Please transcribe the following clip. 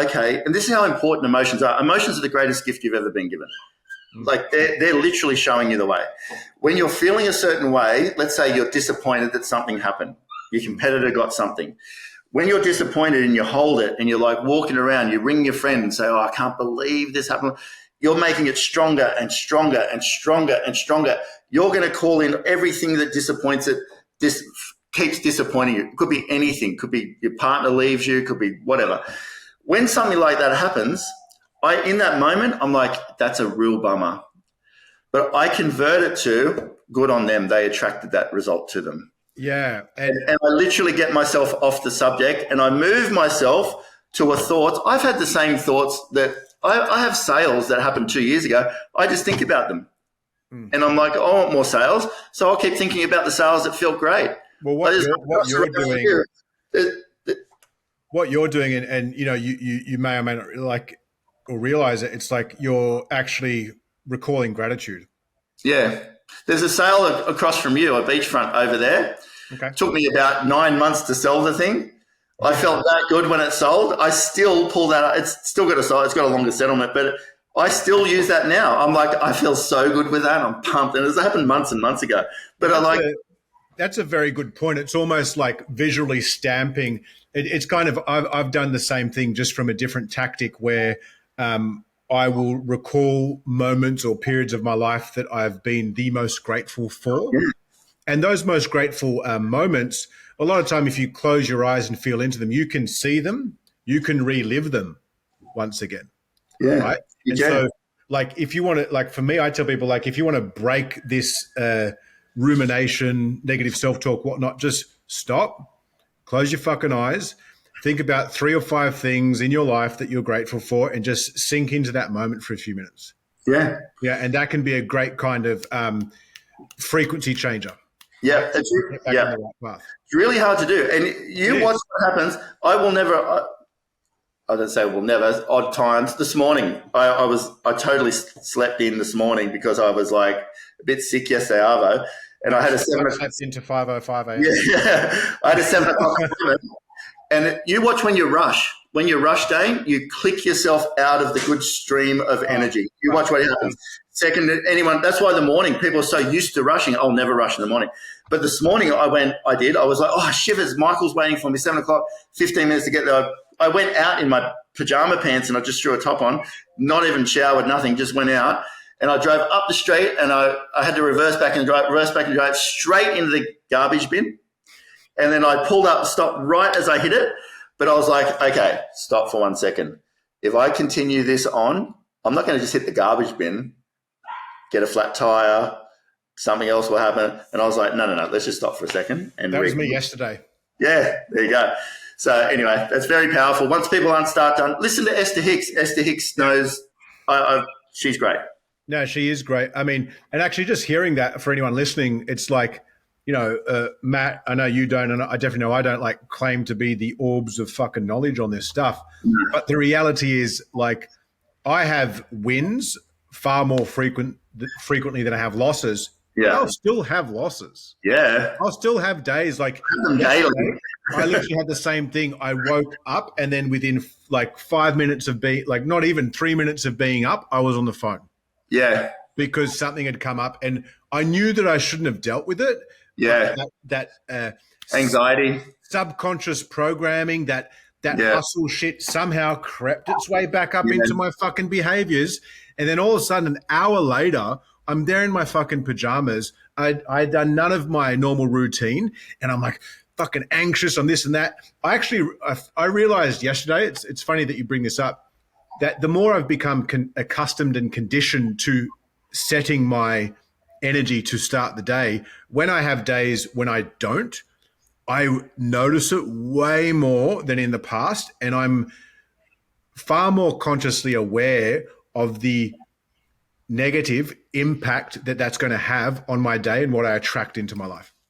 okay, and this is how important emotions are. Emotions are the greatest gift you've ever been given. Like they're literally showing you the way. When you're feeling a certain way, let's say you're disappointed that something happened, your competitor got something. When you're disappointed and you hold it and you're like walking around, you ring your friend and say, oh, I can't believe this happened. You're making it stronger and stronger and stronger and stronger. You're going to call in everything that disappoints it, keeps disappointing you. It could be anything. Could be your partner leaves you, could be whatever. When something like that happens, in that moment, I'm like, that's a real bummer. But I convert it to good on them. They attracted that result to them. Yeah. And I literally get myself off the subject and I move myself to a thought. I've had the same thoughts that I have sales that happened 2 years ago. I just think about them. And I'm like, I want more sales. So I'll keep thinking about the sales that feel great. Well, what you're doing, and you know, you may or may not like or realize it. It's like you're actually recalling gratitude. Yeah. There's a sale across from you, a beachfront over there. Okay. It took me about 9 months to sell the thing. I felt that good when it sold. I still pull that up. It's still got a sale. It's got a longer settlement, but I still use that now. I'm like, I feel so good with that. I'm pumped. And it's happened months and months ago. But that's a very good point. It's almost like visually stamping. It's kind of, I've done the same thing just from a different tactic where I will recall moments or periods of my life that I've been the most grateful for. Yeah. And those most grateful moments, a lot of time, if you close your eyes and feel into them, you can see them, you can relive them once again. Yeah. Right. And so like, if you want to, like for me, I tell people, like, if you want to break this rumination, negative self-talk, whatnot, just stop, close your fucking eyes, think about 3 or 5 things in your life that you're grateful for and just sink into that moment for a few minutes. Yeah. Yeah. And that can be a great kind of frequency changer. Yeah. It's really hard to do. And you watch what happens. I will never, I don't say will never, odd times. This morning, I totally slept in this morning because I was like a bit sick yesterday, Arvo. And I had a 7 o'clock. Into 5:05 a.m. Yeah. I had a 7 o'clock appointment. And you watch when you rush. When you rush, Dane, you click yourself out of the good stream of energy. You watch what happens. Second, that's why the morning, people are so used to rushing. I'll never rush in the morning. But this morning I was like, oh, shivers, Michael's waiting for me, 7 o'clock, 15 minutes to get there. I went out in my pajama pants and I just threw a top on, not even showered, nothing, just went out. And I drove up the street and I had to reverse back and drive straight into the garbage bin. And then I pulled up, stopped right as I hit it. But I was like, okay, stop for 1 second. If I continue this on, I'm not going to just hit the garbage bin, get a flat tire, something else will happen. And I was like, no, let's just stop for a second. And that was me yesterday. Yeah, there you go. So anyway, that's very powerful. Once people listen to Esther Hicks. Esther Hicks knows, she's great. No, she is great. I mean, and actually just hearing that for anyone listening, it's like, you know, Matt, I know you don't, and I definitely know I don't like claim to be the orbs of fucking knowledge on this stuff. But the reality is, like, I have wins far more frequently than I have losses. Yeah. I'll still have losses. Yeah. I'll still have days like yesterday, I literally had the same thing. I woke up and then within like 5 minutes of being, like not even 3 minutes of being up, I was on the phone. Yeah. Because something had come up and I knew that I shouldn't have dealt with it. Yeah. That anxiety, subconscious programming, that hustle shit somehow crept its way back up into my fucking behaviors. And then all of a sudden, an hour later, I'm there in my fucking pajamas. I'd done none of my normal routine. And I'm like fucking anxious on this and that. I realized yesterday, it's funny that you bring this up, that the more I've become accustomed and conditioned to setting my energy to start the day, when I have days when I don't, I notice it way more than in the past. And I'm far more consciously aware of the negative impact that that's going to have on my day and what I attract into my life.